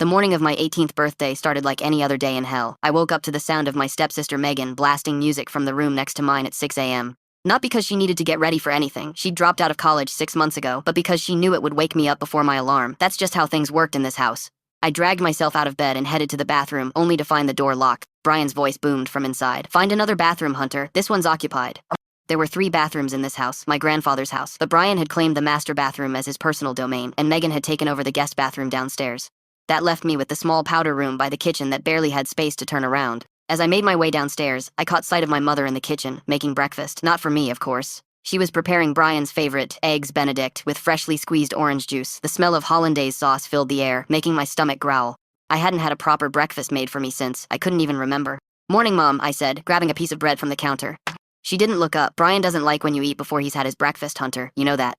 The morning of my 18th birthday started like any other day in hell. I woke up to the sound of my stepsister Megan blasting music from the room next to mine at 6 a.m. Not because she needed to get ready for anything. She'd dropped out of college 6 months ago, but because she knew it would wake me up before my alarm. That's just how things worked in this house. I dragged myself out of bed and headed to the bathroom, only to find the door locked. Brian's voice boomed from inside. "Find another bathroom, Hunter. This one's occupied." There were 3 bathrooms in this house, my grandfather's house, but Brian had claimed the master bathroom as his personal domain, and Megan had taken over the guest bathroom downstairs. That left me with the small powder room by the kitchen that barely had space to turn around. As I made my way downstairs, I caught sight of my mother in the kitchen, making breakfast. Not for me, of course. She was preparing Brian's favorite, eggs Benedict, with freshly squeezed orange juice. The smell of hollandaise sauce filled the air, making my stomach growl. I hadn't had a proper breakfast made for me since I couldn't even remember. "Morning, Mom," I said, grabbing a piece of bread from the counter. She didn't look up. "Brian doesn't like when you eat before he's had his breakfast, Hunter. You know that."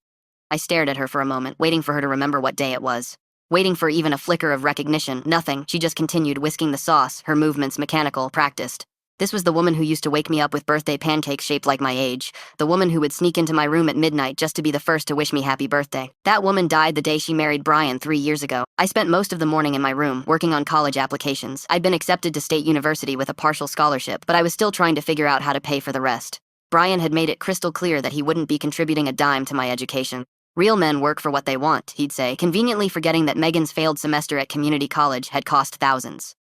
I stared at her for a moment, waiting for her to remember what day it was. Waiting for even a flicker of recognition. Nothing. She just continued whisking the sauce, her movements mechanical, practiced. This was the woman who used to wake me up with birthday pancakes shaped like my age. The woman who would sneak into my room at midnight just to be the first to wish me happy birthday. That woman died the day she married Brian 3 years ago. I spent most of the morning in my room, working on college applications. I'd been accepted to State University with a partial scholarship, but I was still trying to figure out how to pay for the rest. Brian had made it crystal clear that he wouldn't be contributing a dime to my education. "Real men work for what they want," he'd say, conveniently forgetting that Megan's failed semester at community college had cost thousands.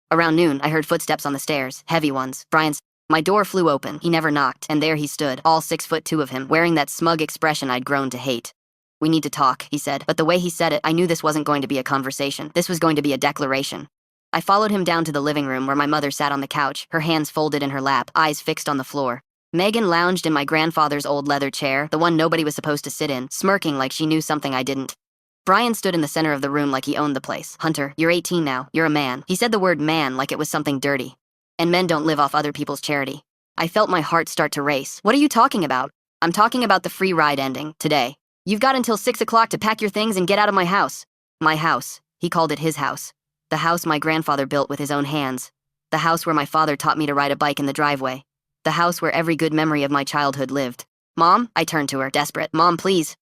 Around noon, I heard footsteps on the stairs, heavy ones. Brian's. My door flew open. He never knocked, and there he stood, all 6'2" of him, wearing that smug expression I'd grown to hate. "We need to talk," he said, but the way he said it, I knew this wasn't going to be a conversation. This was going to be a declaration. I followed him down to the living room where my mother sat on the couch, her hands folded in her lap, eyes fixed on the floor. Megan lounged in my grandfather's old leather chair, the one nobody was supposed to sit in, smirking like she knew something I didn't. Brian stood in the center of the room like he owned the place. "Hunter, you're 18 now. You're a man." He said the word man like it was something dirty. "And men don't live off other people's charity." I felt my heart start to race. "What are you talking about?" "I'm talking about the free ride ending, today. You've got until 6 o'clock to pack your things and get out of my house." My house. He called it his house. The house my grandfather built with his own hands. The house where my father taught me to ride a bike in the driveway. The house where every good memory of my childhood lived. "Mom?" I turned to her, desperate. "Mom, please."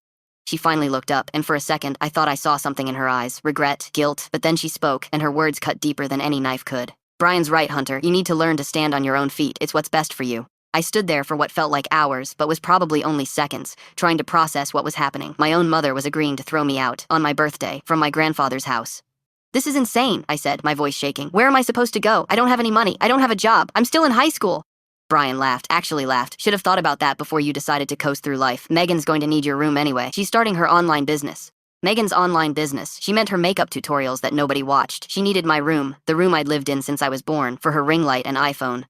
She finally looked up, and for a second, I thought I saw something in her eyes. Regret, guilt, but then she spoke, and her words cut deeper than any knife could. "Brian's right, Hunter. You need to learn to stand on your own feet. It's what's best for you." I stood there for what felt like hours, but was probably only seconds, trying to process what was happening. My own mother was agreeing to throw me out, on my birthday, from my grandfather's house. "This is insane," I said, my voice shaking. "Where am I supposed to go? I don't have any money. I don't have a job. I'm still in high school." Brian laughed, actually laughed. "Should have thought about that before you decided to coast through life. Megan's going to need your room anyway. She's starting her online business." Megan's online business. She meant her makeup tutorials that nobody watched. She needed my room, the room I'd lived in since I was born, for her ring light and iPhone.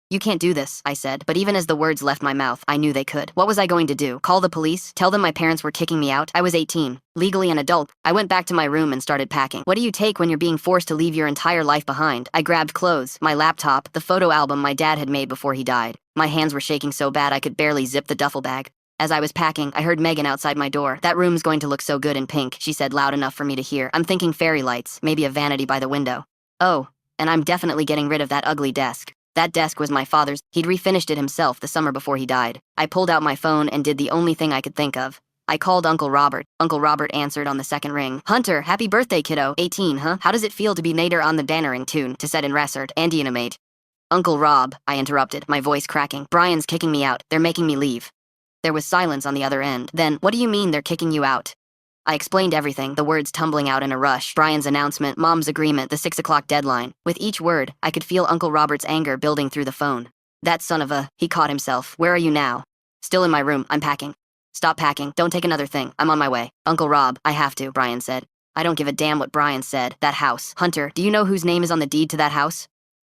"You can't do this," I said, but even as the words left my mouth, I knew they could. What was I going to do? Call the police? Tell them my parents were kicking me out? I was 18, legally an adult. I went back to my room and started packing. What do you take when you're being forced to leave your entire life behind? I grabbed clothes, my laptop, the photo album my dad had made before he died. My hands were shaking so bad I could barely zip the duffel bag. As I was packing, I heard Megan outside my door. "That room's going to look so good in pink," she said loud enough for me to hear. "I'm thinking fairy lights, maybe a vanity by the window." "Oh, and I'm definitely getting rid of that ugly desk." That desk was my father's. He'd refinished it himself the summer before he died. I pulled out my phone and did the only thing I could think of. I called Uncle Robert. Uncle Robert answered on the second ring. "Hunter, happy birthday, kiddo. 18, huh? How does it feel to be nader on the dannering tune, to set in Rassert, Andianamate?" "Uncle Rob," I interrupted, my voice cracking. "Brian's kicking me out. They're making me leave." There was silence on the other end. Then, "What do you mean they're kicking you out?" I explained everything, the words tumbling out in a rush. Brian's announcement, Mom's agreement, the 6 o'clock deadline. With each word, I could feel Uncle Robert's anger building through the phone. "That son of a..." He caught himself. "Where are you now?" "Still in my room. I'm packing." "Stop packing. Don't take another thing. I'm on my way." "Uncle Rob, I have to," Brian said. "I don't give a damn what Brian said. That house. Hunter, do you know whose name is on the deed to that house?"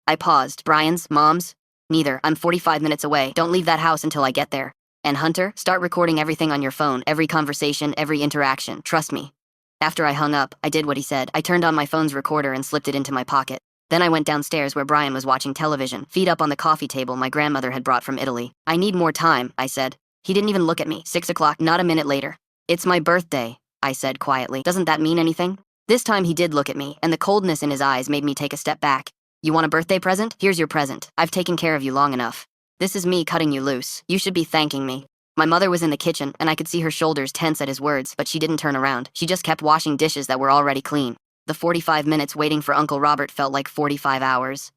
I paused. "Brian's? Mom's?" "Neither. I'm 45 minutes away. Don't leave that house until I get there. And Hunter, start recording everything on your phone, every conversation, every interaction. Trust me." After I hung up, I did what he said. I turned on my phone's recorder and slipped it into my pocket. Then I went downstairs where Brian was watching television, feet up on the coffee table my grandmother had brought from Italy. "I need more time," I said. He didn't even look at me. 6 o'clock, not a minute later. "It's my birthday," I said quietly. "Doesn't that mean anything?" This time he did look at me, and the coldness in his eyes made me take a step back. "You want a birthday present? Here's your present. I've taken care of you long enough. This is me cutting you loose. You should be thanking me." My mother was in the kitchen, and I could see her shoulders tense at his words, but she didn't turn around. She just kept washing dishes that were already clean. The 45 minutes waiting for Uncle Robert felt like 45 hours.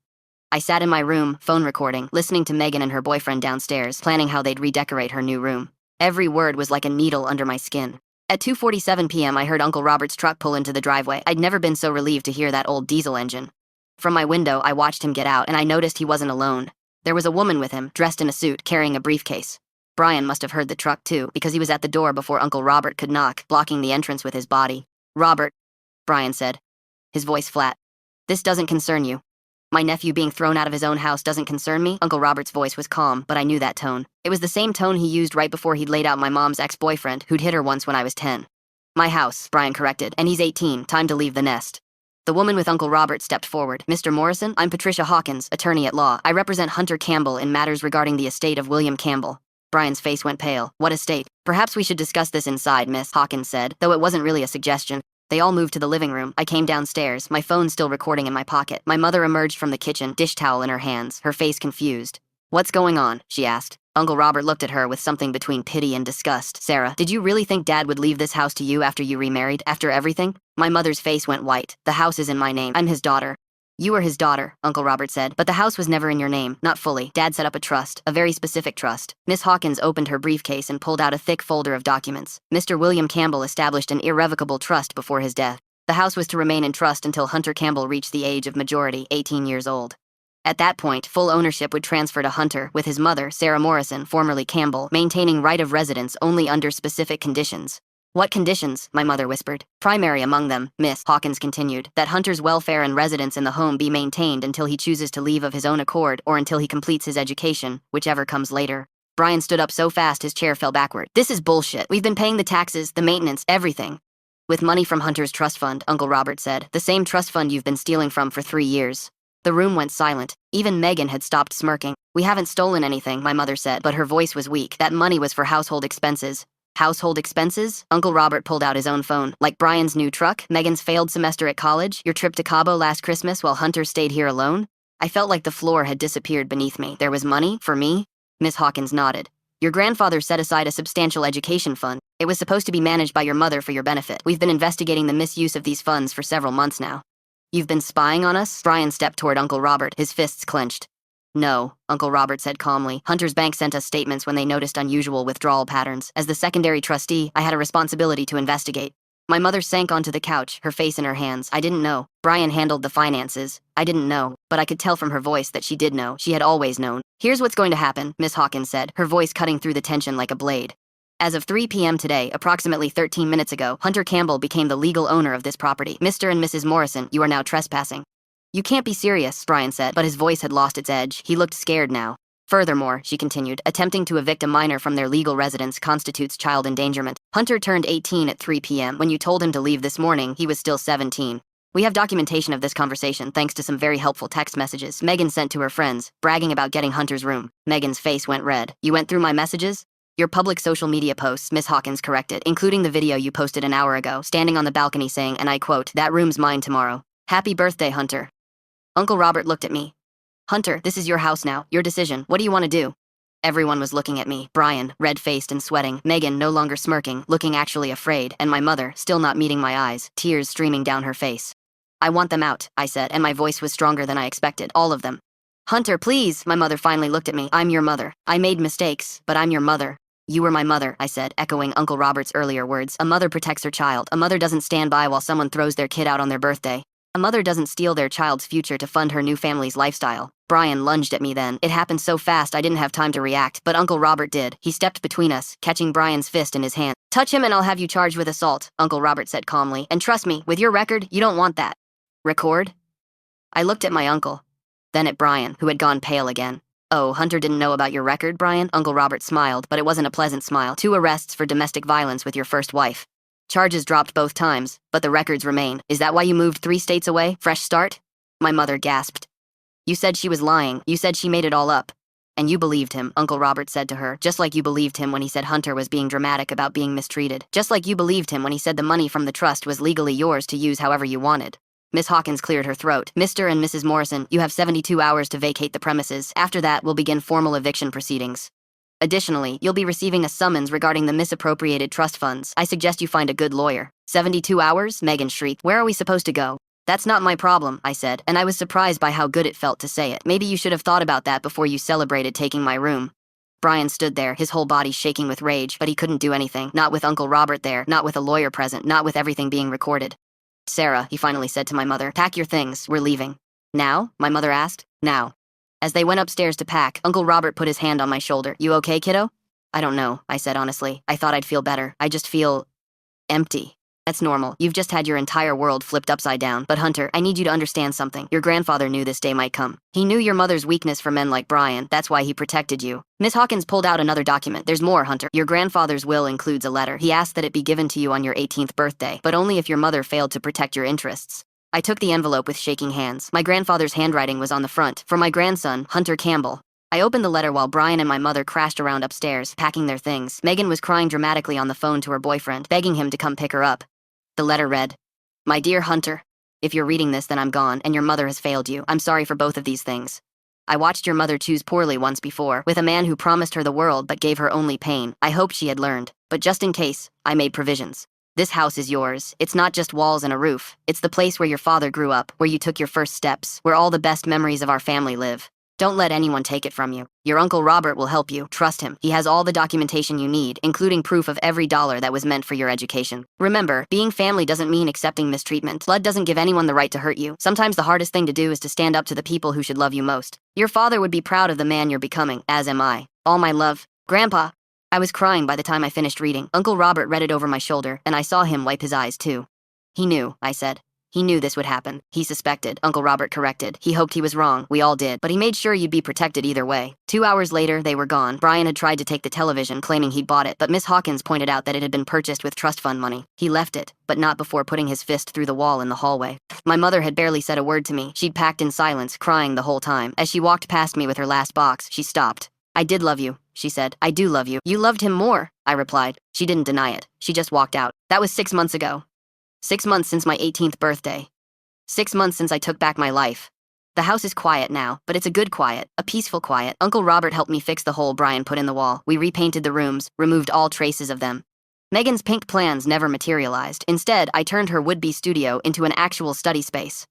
I sat in my room, phone recording, listening to Megan and her boyfriend downstairs, planning how they'd redecorate her new room. Every word was like a needle under my skin. At 2:47 p.m. I heard Uncle Robert's truck pull into the driveway. I'd never been so relieved to hear that old diesel engine. From my window, I watched him get out, and I noticed he wasn't alone. There was a woman with him, dressed in a suit, carrying a briefcase. Brian must have heard the truck too, because he was at the door before Uncle Robert could knock, blocking the entrance with his body. "Robert," Brian said, his voice flat. "This doesn't concern you." "My nephew being thrown out of his own house doesn't concern me?" Uncle Robert's voice was calm, but I knew that tone. It was the same tone he used right before he'd laid out my mom's ex-boyfriend, who'd hit her once when I was 10. "My house," Brian corrected, "and he's 18, time to leave the nest." The woman with Uncle Robert stepped forward. "Mr. Morrison, I'm Patricia Hawkins, attorney at law. I represent Hunter Campbell in matters regarding the estate of William Campbell." Brian's face went pale. "What estate?" "Perhaps we should discuss this inside, Miss," Hawkins said, though it wasn't really a suggestion. They all moved to the living room. I came downstairs, my phone still recording in my pocket. My mother emerged from the kitchen, dish towel in her hands, her face confused. "What's going on?" she asked. Uncle Robert looked at her with something between pity and disgust. "Sarah, did you really think Dad would leave this house to you after you remarried, after everything?" My mother's face went white. "The house is in my name. I'm his daughter." "You are his daughter," Uncle Robert said, "but the house was never in your name, not fully. Dad set up a trust, a very specific trust." Miss Hawkins opened her briefcase and pulled out a thick folder of documents. "Mr. William Campbell established an irrevocable trust before his death. The house was to remain in trust until Hunter Campbell reached the age of majority, 18 years old. At that point, full ownership would transfer to Hunter, with his mother, Sarah Morrison, formerly Campbell, maintaining right of residence only under specific conditions." "What conditions?" my mother whispered. "Primary among them," Miss Hawkins continued, "that Hunter's welfare and residence in the home be maintained until he chooses to leave of his own accord or until he completes his education, whichever comes later." Brian stood up so fast his chair fell backward. "This is bullshit. We've been paying the taxes, the maintenance, everything." "With money from Hunter's trust fund," Uncle Robert said, "the same trust fund you've been stealing from for 3 years." The room went silent. Even Megan had stopped smirking. "We haven't stolen anything," my mother said, but her voice was weak. "That money was for household expenses." "Household expenses?" Uncle Robert pulled out his own phone. "Like Brian's new truck, Megan's failed semester at college, your trip to Cabo last Christmas while Hunter stayed here alone?" I felt like the floor had disappeared beneath me. "There was money? For me?" Miss Hawkins nodded. "Your grandfather set aside a substantial education fund. It was supposed to be managed by your mother for your benefit. We've been investigating the misuse of these funds for several months now." "You've been spying on us?" Brian stepped toward Uncle Robert, his fists clenched. "No," Uncle Robert said calmly. "Hunter's bank sent us statements when they noticed unusual withdrawal patterns. As the secondary trustee, I had a responsibility to investigate." My mother sank onto the couch, her face in her hands. "I didn't know. Brian handled the finances. I didn't know." But I could tell from her voice that she did know. She had always known. "Here's what's going to happen," Miss Hawkins said, her voice cutting through the tension like a blade. "As of 3 p.m. today, approximately 13 minutes ago, Hunter Campbell became the legal owner of this property. Mr. and Mrs. Morrison, you are now trespassing." "You can't be serious," Brian said, but his voice had lost its edge. He looked scared now. "Furthermore," she continued, "attempting to evict a minor from their legal residence constitutes child endangerment. Hunter turned 18 at 3 p.m. When you told him to leave this morning, he was still 17. We have documentation of this conversation thanks to some very helpful text messages Megan sent to her friends, bragging about getting Hunter's room." Megan's face went red. "You went through my messages?" "Your public social media posts," Miss Hawkins corrected, "including the video you posted an hour ago, standing on the balcony saying, and I quote, 'That room's mine tomorrow. Happy birthday, Hunter.'" Uncle Robert looked at me. "Hunter, this is your house now, your decision. What do you want to do?" Everyone was looking at me. Brian, red-faced and sweating, Megan no longer smirking, looking actually afraid, and my mother, still not meeting my eyes, tears streaming down her face. "I want them out," I said, and my voice was stronger than I expected. "All of them." "Hunter, please!" My mother finally looked at me. "I'm your mother. I made mistakes, but I'm your mother." "You were my mother," I said, echoing Uncle Robert's earlier words. "A mother protects her child. A mother doesn't stand by while someone throws their kid out on their birthday. A mother doesn't steal their child's future to fund her new family's lifestyle." Brian lunged at me then. It happened so fast I didn't have time to react, but Uncle Robert did. He stepped between us, catching Brian's fist in his hand. "Touch him and I'll have you charged with assault," Uncle Robert said calmly. "And trust me, with your record, you don't want that." "Record?" I looked at my uncle, then at Brian, who had gone pale again. "Oh, Hunter didn't know about your record, Brian?" Uncle Robert smiled, but it wasn't a pleasant smile. 2 arrests for domestic violence with your first wife. Charges dropped both times, but the records remain. Is that why you moved 3 states away? Fresh start?" My mother gasped. "You said she was lying. You said she made it all up." "And you believed him," Uncle Robert said to her, "just like you believed him when he said Hunter was being dramatic about being mistreated. Just like you believed him when he said the money from the trust was legally yours to use however you wanted." Miss Hawkins cleared her throat. "Mr. and Mrs. Morrison, you have 72 hours to vacate the premises. After that, we'll begin formal eviction proceedings. Additionally, you'll be receiving a summons regarding the misappropriated trust funds. I suggest you find a good lawyer." 72 hours? Megan shrieked. "Where are we supposed to go?" That's not my problem, I said, and I was surprised by how good it felt to say it. Maybe you should have thought about that before you celebrated taking my room. Brian stood there, his whole body shaking with rage, but he couldn't do anything. Not with Uncle Robert there, not with a lawyer present, not with everything being recorded. Sarah, he finally said to my mother, pack your things, we're leaving. Now? My mother asked. Now. As they went upstairs to pack, Uncle Robert put his hand on my shoulder. You okay, kiddo? I don't know, I said honestly. I thought I'd feel better. I just feel empty. That's normal. You've just had your entire world flipped upside down. But Hunter, I need you to understand something. Your grandfather knew this day might come. He knew your mother's weakness for men like Brian. That's why he protected you. Miss Hawkins pulled out another document. There's more, Hunter. Your grandfather's will includes a letter. He asked that it be given to you on your 18th birthday, but only if your mother failed to protect your interests. I took the envelope with shaking hands. My grandfather's handwriting was on the front. For my grandson, Hunter Campbell. I opened the letter while Brian and my mother crashed around upstairs, packing their things. Megan was crying dramatically on the phone to her boyfriend, begging him to come pick her up. The letter read, My dear Hunter, if you're reading this, then I'm gone, and your mother has failed you. I'm sorry for both of these things. I watched your mother choose poorly once before, with a man who promised her the world but gave her only pain. I hoped she had learned, but just in case, I made provisions. This house is yours. It's not just walls and a roof. It's the place where your father grew up, where you took your first steps, where all the best memories of our family live. Don't let anyone take it from you. Your Uncle Robert will help you. Trust him. He has all the documentation you need, including proof of every dollar that was meant for your education. Remember, being family doesn't mean accepting mistreatment. Blood doesn't give anyone the right to hurt you. Sometimes the hardest thing to do is to stand up to the people who should love you most. Your father would be proud of the man you're becoming, as am I. All my love. Grandpa. I was crying by the time I finished reading. Uncle Robert read it over my shoulder, and I saw him wipe his eyes too. He knew, I said. He knew this would happen. He suspected, Uncle Robert corrected. He hoped he was wrong. We all did. But he made sure you'd be protected either way. 2 hours later, they were gone. Brian had tried to take the television, claiming he'd bought it, but Miss Hawkins pointed out that it had been purchased with trust fund money. He left it, but not before putting his fist through the wall in the hallway. My mother had barely said a word to me. She'd packed in silence, crying the whole time. As she walked past me with her last box, she stopped. I did love you, she said. I do love you. You loved him more, I replied. She didn't deny it. She just walked out. That was 6 months ago. 6 months since my 18th birthday. 6 months since I took back my life. The house is quiet now, but it's a good quiet, a peaceful quiet. Uncle Robert helped me fix the hole Brian put in the wall. We repainted the rooms, removed all traces of them. Megan's pink plans never materialized. Instead, I turned her would-be studio into an actual study space.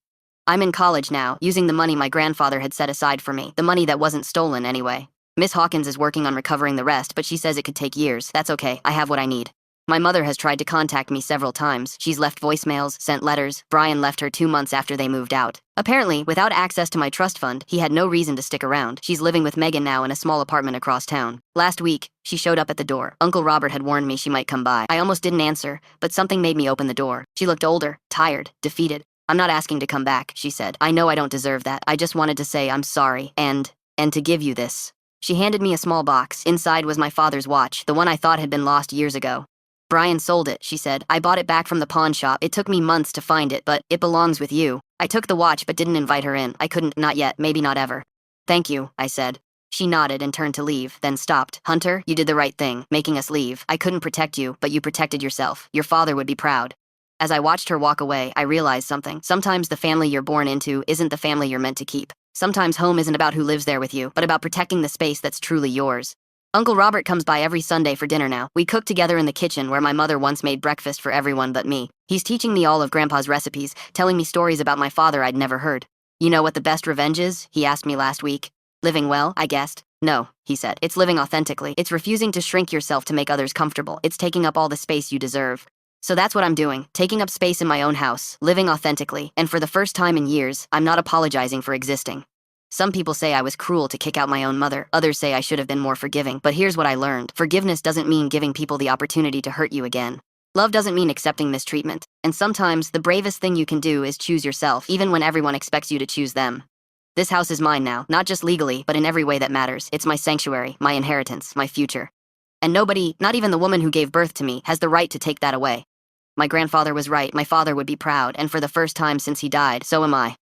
I'm in college now, using the money my grandfather had set aside for me, the money that wasn't stolen anyway. Miss Hawkins is working on recovering the rest, but she says it could take years. That's okay, I have what I need. My mother has tried to contact me several times. She's left voicemails, sent letters. Brian left her 2 months after they moved out. Apparently, without access to my trust fund, he had no reason to stick around. She's living with Megan now in a small apartment across town. Last week, she showed up at the door. Uncle Robert had warned me she might come by. I almost didn't answer, but something made me open the door. She looked older, tired, defeated. I'm not asking to come back, she said. I know I don't deserve that. I just wanted to say I'm sorry, and to give you this. She handed me a small box. Inside was my father's watch, the one I thought had been lost years ago. Brian sold it, she said. I bought it back from the pawn shop. It took me months to find it, but it belongs with you. I took the watch but didn't invite her in. I couldn't, not yet, maybe not ever. Thank you, I said. She nodded and turned to leave, then stopped. Hunter, you did the right thing, making us leave. I couldn't protect you, but you protected yourself. Your father would be proud. As I watched her walk away, I realized something. Sometimes the family you're born into isn't the family you're meant to keep. Sometimes home isn't about who lives there with you, but about protecting the space that's truly yours. Uncle Robert comes by every Sunday for dinner now. We cook together in the kitchen where my mother once made breakfast for everyone but me. He's teaching me all of Grandpa's recipes, telling me stories about my father I'd never heard. You know what the best revenge is? He asked me last week. Living well, I guessed. No, he said. It's living authentically. It's refusing to shrink yourself to make others comfortable. It's taking up all the space you deserve. So that's what I'm doing, taking up space in my own house, living authentically, and for the first time in years, I'm not apologizing for existing. Some people say I was cruel to kick out my own mother. Others say I should have been more forgiving. But here's what I learned. Forgiveness doesn't mean giving people the opportunity to hurt you again. Love doesn't mean accepting mistreatment. And sometimes, the bravest thing you can do is choose yourself, even when everyone expects you to choose them. This house is mine now, not just legally, but in every way that matters. It's my sanctuary, my inheritance, my future. And nobody, not even the woman who gave birth to me, has the right to take that away. My grandfather was right. My father would be proud, and for the first time since he died, so am I.